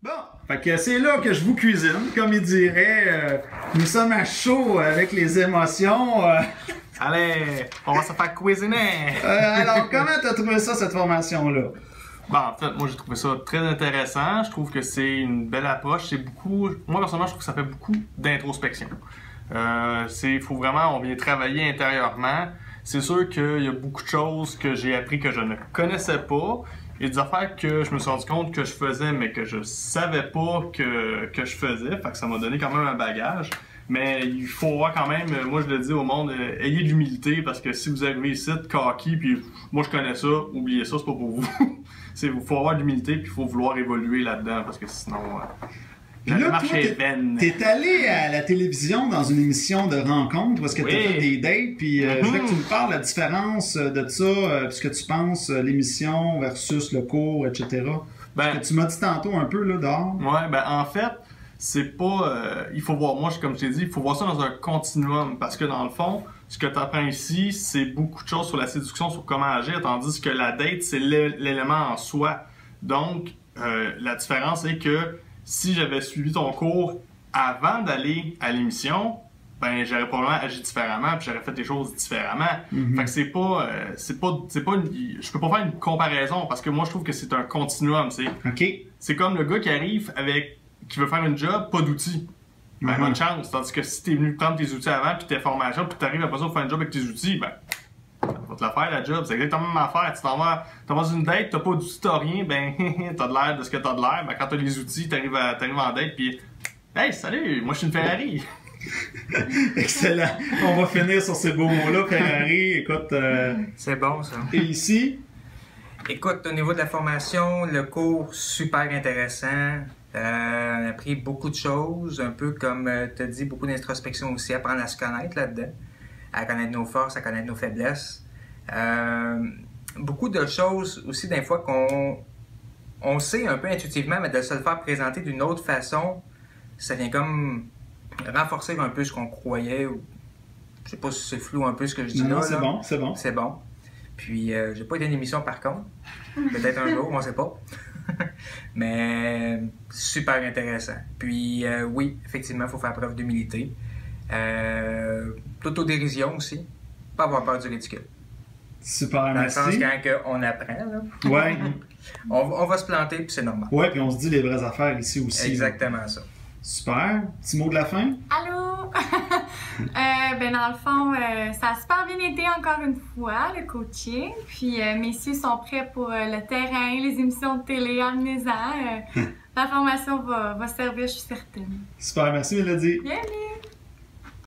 Bon, fait que c'est là que je vous cuisine, comme il dirait. Nous sommes à chaud avec les émotions. Allez, on va se faire cuisiner! Alors, comment t'as trouvé ça, cette formation-là? Bon, en fait, moi j'ai trouvé ça très intéressant. Je trouve que c'est une belle approche. C'est beaucoup. Moi personnellement, je trouve que ça fait beaucoup d'introspection. Faut vraiment, on vient travailler intérieurement. C'est sûr qu'il y a beaucoup de choses que j'ai appris que je ne connaissais pas. Il y a des affaires que je me suis rendu compte que je faisais, mais que je savais pas que je faisais. Fait que ça m'a donné quand même un bagage. Mais il faut voir quand même, moi je le dis au monde, ayez de l'humilité parce que si vous arrivez ici, cocky, puis moi je connais ça, oubliez ça, c'est pas pour vous. Il faut avoir de l'humilité puis il faut vouloir évoluer là-dedans parce que sinon, Puis là, toi, t'es allé à la télévision dans une émission de rencontre parce que t'as fait des dates, puis je voulais que tu me parles de la différence de ça, ce que tu penses, l'émission versus le cours, etc. Parce que tu m'as dit tantôt un peu là dehors. Ouais, ben en fait, c'est pas. Il faut voir, moi, comme je t'ai dit, il faut voir ça dans un continuum parce que dans le fond, ce que tu apprends ici, c'est beaucoup de choses sur la séduction, sur comment agir, tandis que la date, c'est l'élément en soi. Donc, la différence est que si j'avais suivi ton cours avant d'aller à l'émission, ben j'aurais probablement agi différemment puis j'aurais fait des choses différemment. Fait que c'est pas je peux pas faire une comparaison parce que moi je trouve que c'est un continuum, c'est comme le gars qui arrive qui veut faire une job, pas d'outils. Ben bonne chance, tandis que si t'es venu prendre tes outils avant puis tes formations puis t'arrives après ça pour faire une job avec tes outils, ben va te la faire la job, c'est exactement la même affaire. Tu t'en vas dans une date, t'as pas d'outils, t'as rien, ben t'as de l'air de ce que t'as de l'air. Ben quand t'as les outils, t'arrives en date pis hey, salut, moi je suis une Ferrari. Excellent. On va finir sur ces beaux mots-là, Ferrari. Écoute, c'est bon ça. Et ici? Écoute, au niveau de la formation, le cours super intéressant. On a appris beaucoup de choses, un peu comme tu as dit, beaucoup d'introspection aussi, apprendre à se connaître là-dedans, à connaître nos forces, à connaître nos faiblesses. Beaucoup de choses aussi, des fois, qu'on sait un peu intuitivement, mais de se le faire présenter d'une autre façon, ça vient comme renforcer un peu ce qu'on croyait. Ou, je sais pas si c'est flou un peu ce que je dis là. C'est bon, c'est bon. C'est bon. Puis, j'ai pas été une émission par contre. Peut-être un jour, on sait pas. Mais super intéressant. Puis, oui, effectivement, il faut faire preuve d'humilité. L'autodérision aussi. Pas avoir peur du ridicule. Super, merci. Dans le sens quand on apprend, là. Ouais. on va se planter, puis c'est normal. Ouais, puis on se dit les vraies affaires ici aussi. Exactement ça. Super. Petit mot de la fin? Allô? Dans le fond, ça a super bien été encore une fois, le coaching. Puis, messieurs sont prêts pour le terrain, les émissions de télé, amenez-en. La formation va servir, je suis certaine. Super, merci Mélodie. Bienvenue!